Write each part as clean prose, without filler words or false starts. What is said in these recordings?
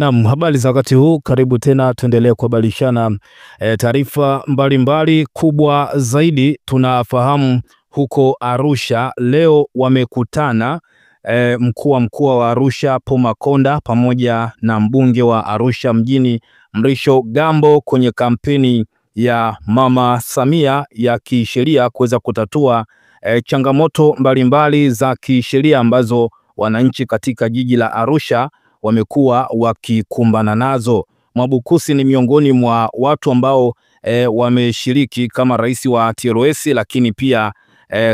Naam, habari za wakati huu, karibu tena tuendelee kuhabarishana taarifa mbalimbali. Kubwa zaidi tunafahamu huko Arusha leo wamekutana mkuu wa mkoa wa Arusha Paul Makonda pamoja na mbunge wa Arusha mjini Mrisho Gambo kwenye kampeni ya Mama Samia ya kisheria kuweza kutatua changamoto mbalimbali za kisheria ambazo wananchi katika jiji la Arusha wamekuwa wakikumbana nazo. Mwabukusi ni miongoni mwa watu ambao wameshiriki kama rais wa TLS, lakini pia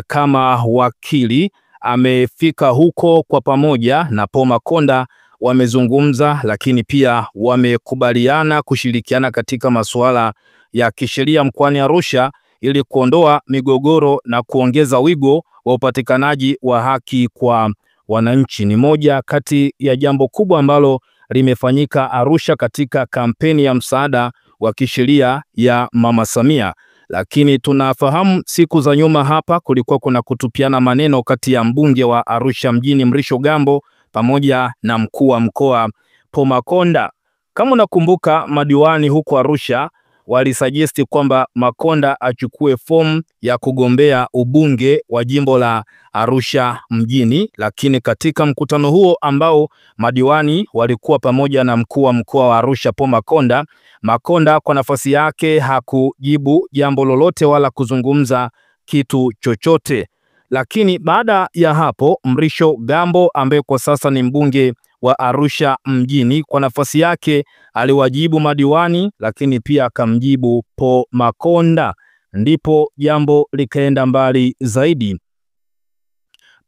kama wakili amefika huko kwa pamoja na Paul Makonda, wamezungumza, lakini pia wamekubaliana kushirikiana katika masuala ya kisheria mkoani Arusha ili kuondoa migogoro na kuongeza wigo wa upatikanaji wa haki kwa wananchi. Ni moja kati ya jambo kubwa ambalo limefanyika Arusha katika kampeni ya msaada wa kisheria ya Mama Samia. Lakini tunafahamu siku za nyuma hapa kulikuwa kuna kutupiana maneno kati ya mbunge wa Arusha mjini Mrisho Gambo pamoja na mkuu wa mkoa Paul Makonda. Kama unakumbuka, madiwani huko Arusha walisuggest kwamba Makonda achukue fomu ya kugombea ubunge wa jimbo la Arusha mjini, lakini katika mkutano huo ambao madiwani walikuwa pamoja na mkuu wa mkoa wa Arusha Paul Makonda, Makonda kwa nafasi yake hakujibu jambo lolote wala kuzungumza kitu chochote. Lakini baada ya hapo Mrisho Gambo ambaye kwa sasa ni mbunge wa Arusha mjini kwa nafasi yake aliwajibu madiwani, lakini pia akamjibu Paul Makonda, ndipo jambo likaenda mbali zaidi.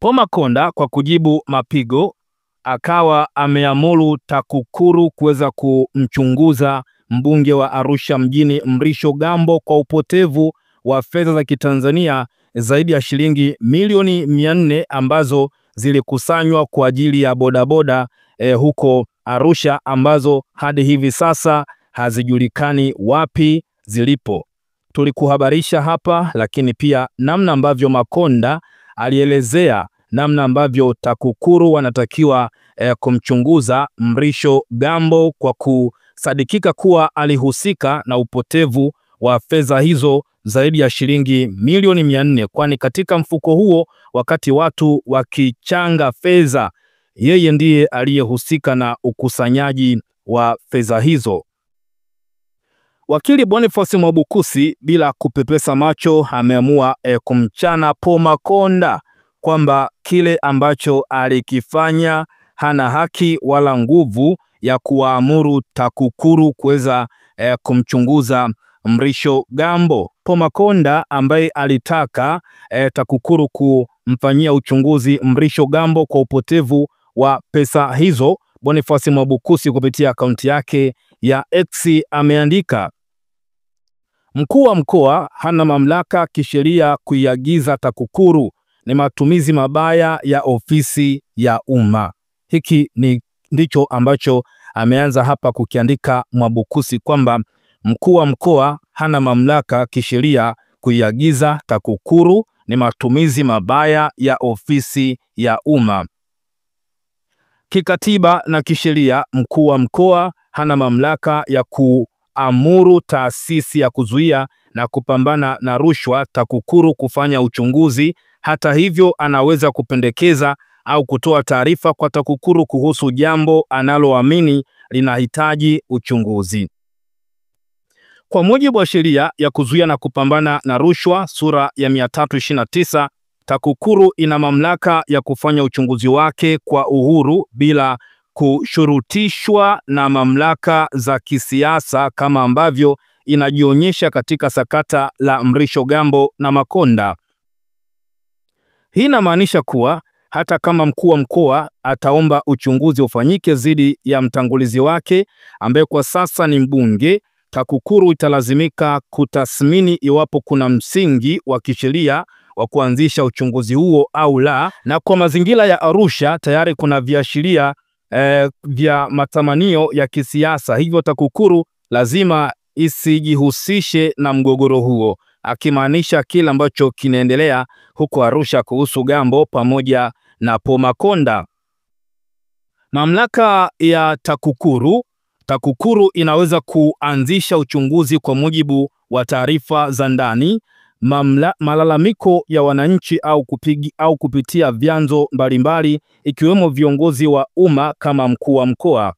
Paul Makonda kwa kujibu mapigo akawa ameamuru TAKUKURU kuweza kumchunguza mbunge wa Arusha mjini Mrisho Gambo kwa upotevu wa fedha za Kitanzania zaidi ya shilingi milioni 400 ambazo zilikusanywa kwa ajili ya bodaboda huko Arusha, ambazo hadi hivi sasa hazijulikani wapi zilipo. Tulikuhabarisha hapa, lakini pia namna ambavyo Makonda alielezea namna ambavyo TAKUKURU wanatakiwa kumchunguza Mrisho Gambo kwa kusadikika kuwa alihusika na upotevu wa fedha hizo zaidi ya shilingi milioni 400, kwani katika mfuko huo wakati watu wakichanga fedha, yeye ndiye aliyehusika na ukusanyaji wa fedha hizo. Wakili Boniface Mwabukusi bila kupepesa macho ameamua kumchana Paul Makonda kwamba kile ambacho alikifanya hana haki wala nguvu ya kuwaamuru TAKUKURU kuweza kumchunguza Mrisho Gambo. Paul Makonda ambaye alitaka TAKUKURU kumfanyia uchunguzi Mrisho Gambo kwa upotevu wa pesa hizo, Boniface Mwabukusi kupitia akaunti yake ya X ameandika, mkuu wa mkoa hana mamlaka kisheria kuiagiza TAKUKURU, ni matumizi mabaya ya ofisi ya umma. Hiki ndicho ambacho ameanza hapa kukiandika Mwabukusi kwamba mkuu wa mkoa hana mamlaka kisheria kuiagiza TAKUKURU, ni matumizi mabaya ya ofisi ya umma. Kikatiba na kisheria, mkuu wa mkoa hana mamlaka ya kuamuru taasisi ya kuzuia na kupambana na rushwa TAKUKURU kufanya uchunguzi. Hata hivyo, anaweza kupendekeza au kutoa taarifa kwa TAKUKURU kuhusu jambo analoamini linahitaji uchunguzi. Kwa mujibu wa sheria ya kuzuia na kupambana na rushwa sura ya 329, TAKUKURU ina mamlaka ya kufanya uchunguzi wake kwa uhuru bila kushurutishwa na mamlaka za kisiasa kama ambavyo inajionyesha katika sakata la Mrisho Gambo na Makonda. Hii inamaanisha kuwa hata kama mkuu wa mkoa ataomba uchunguzi ufanyike dhidi ya mtangulizi wake ambaye kwa sasa ni mbunge, TAKUKURU italazimika kutathmini iwapo kuna msingi wa kisheria wa kuanzisha uchunguzi huo au la. Na kwa mazingira ya Arusha tayari kuna viashiria vya matamanio ya kisiasa, hivyo TAKUKURU lazima isijihusishe na mgogoro huo, akimaanisha kile ambacho kinaendelea huko Arusha kuhusu Gambo pamoja na Paul Makonda. Mamlaka ya TAKUKURU inaweza kuanzisha uchunguzi kwa mujibu wa taarifa za ndani, malalamiko ya wananchi au kupitia vyanzo mbalimbali ikiwemo viongozi wa umma kama mkuu wa mkoa.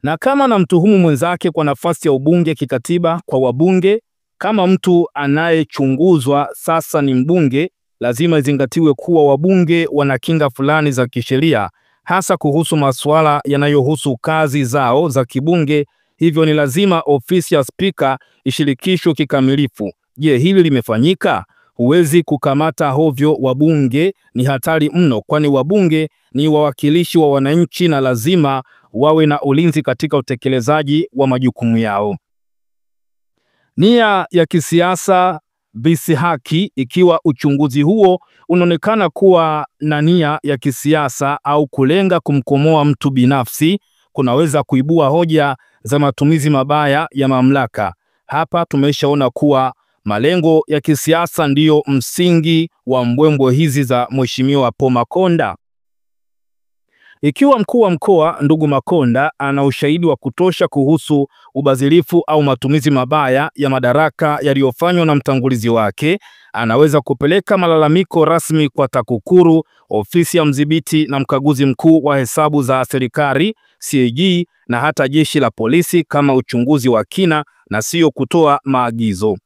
Na kama namtuhumu mwenzake kwa nafasi ya ubunge kikatiba kwa wabunge, kama mtu anayechunguzwa sasa ni mbunge, lazima izingatiwe kuwa wabunge wana kinga fulani za kisheria, hasa kuhusu masuala yanayohusu kazi zao za kibunge. Hivyo ni lazima ofisi ya spika ishirikishwe kikamilifu. Je, hili limefanyika? Huwezi kukamata hovyo wabunge, ni hatari mno, kwani wabunge ni wawakilishi wa wananchi na lazima wawe na ulinzi katika utekelezaji wa majukumu yao. Nia ya kisiasa vs. haki. Ikiwa uchunguzi huo unaonekana kuwa na nia ya kisiasa au kulenga kumkomoa mtu binafsi, kunaweza kuibua hoja za matumizi mabaya ya mamlaka. Hapa tumeshaona kuwa malengo ya kisiasa ndiyo msingi wa mbwembwe hizi za Mheshimiwa Paul Makonda. Ikiwa mkuu wa mkoa ndugu Makonda ana ushahidi wa kutosha kuhusu ubadhirifu au matumizi mabaya ya madaraka yaliyofanywa na mtangulizi wake, anaweza kupeleka malalamiko rasmi kwa TAKUKURU, ofisi ya mdhibiti na mkaguzi mkuu wa hesabu za serikali CAG, na hata jeshi la polisi kama uchunguzi wa kina na sio kutoa maagizo.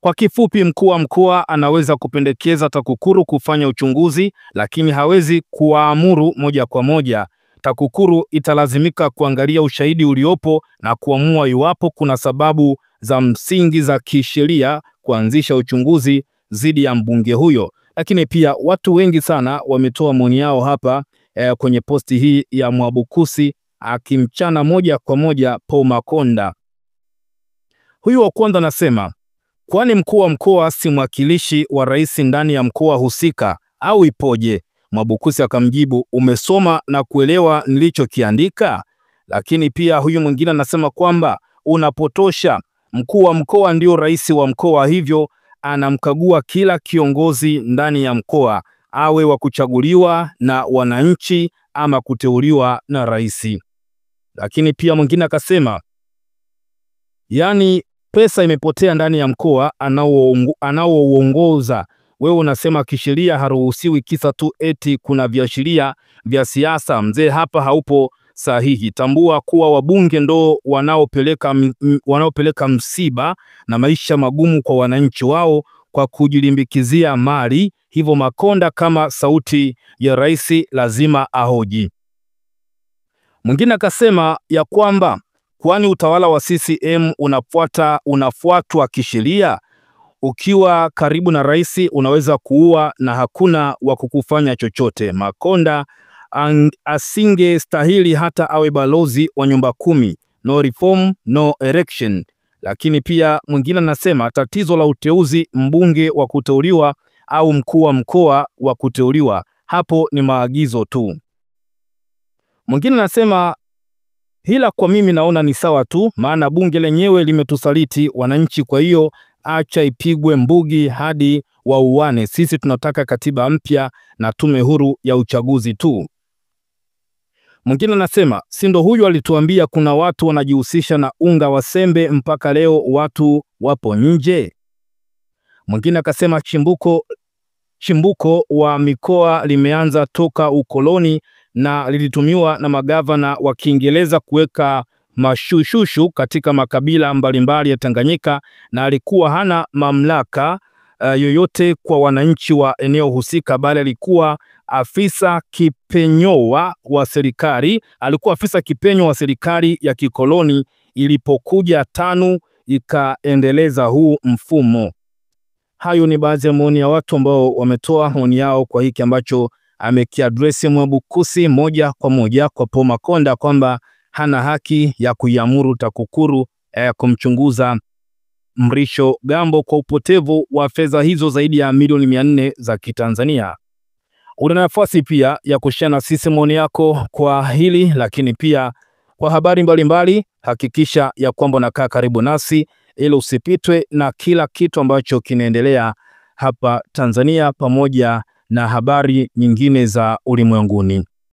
Kwa kifupi, mkuu wa mkoa anaweza kupendekeza TAKUKURU kufanya uchunguzi, lakini hawezi kuwaamuru moja kwa moja. TAKUKURU italazimika kuangalia ushahidi uliopo na kuamua iwapo kuna sababu za msingi za kisheria kuanzisha uchunguzi dhidi ya mbunge huyo. Lakini pia watu wengi sana wametoa maoni yao hapa kwenye posti hii ya Mwabukusi akimchana moja kwa moja Paul Makonda. Huyu wa kwanza anasema, kwani mkuu wa mkoa si mwakilishi wa rais ndani ya mkoa husika au ipoje? Mwabukusi akamjibu, umesoma na kuelewa nilichokiandika? Lakini pia huyu mwingine anasema kwamba unapotosha, mkuu wa mkoa ndio rais wa mkoa, hivyo anamkagua kila kiongozi ndani ya mkoa, awe wa kuchaguliwa na wananchi ama kuteuliwa na rais. Lakini pia mwingine akasema, yani pesa imepotea ndani ya mkoa anaouongoza. Wewe unasema kisheria haruhusiwi kisa tu eti kuna viashiria vya siasa. Mzee, hapa haupo sahihi. Tambua kuwa wabunge ndo wanaopeleka msiba na maisha magumu kwa wananchi wao kwa kujilimbikizia mali. Hivyo Makonda kama sauti ya rais lazima ahoji. Mwingine akasema ya kwamba kwani utawala wa CCM unafuatwa kisheria? Ukiwa karibu na rais unaweza kuua na hakuna wa kukufanya chochote. Makonda asingestahili hata awe balozi wa nyumba 10. No reform, no election. Lakini pia mwingine anasema tatizo la uteuzi mbunge wa kuteuliwa au mkuu wa mkoa wa kuteuliwa, hapo ni maagizo tu. Mwingine anasema hila kwa mimi naona ni sawa tu, maana bunge lenyewe limetusaliti wananchi, kwa hiyo acha ipigwe mbugi hadi wauane. Sisi tunataka katiba mpya na tume huru ya uchaguzi tu. Mwingine anasema si ndo huyu alituambia kuna watu wanajihusisha na unga wa sembe mpaka leo watu wapo nje. Mwingine akasema chimbuko wa mikoa limeanza toka ukoloni na lilitumiwa na magavana wa Kiingereza kuweka mashushushu katika makabila mbalimbali ya Tanganyika, na alikuwa hana mamlaka yoyote kwa wananchi wa eneo husika, bali alikuwa afisa kipenyoa wa serikali. Alikuwa afisa kipenyo wa serikali ya kikoloni ilipokuja TANU ikaendeleza huu mfumo. Hayo ni baadhi ya maoni ya watu ambao wametoa maoni yao kwa hiki ambacho amekiadresi Mwabukusi moja kwa moja kwa Paul Makonda kwamba hana haki ya kuiamuru TAKUKURU kumchunguza Mrisho Gambo kwa upotevu wa fedha hizo zaidi ya milioni 400 za Kitanzania. Una nafasi pia ya kushare na sisi maoni yako kwa hili, lakini pia kwa habari mbalimbali hakikisha ya kwamba unakaa karibu nasi ili usipitwe na kila kitu ambacho kinaendelea hapa Tanzania pamoja na habari nyingine za ulimwenguni.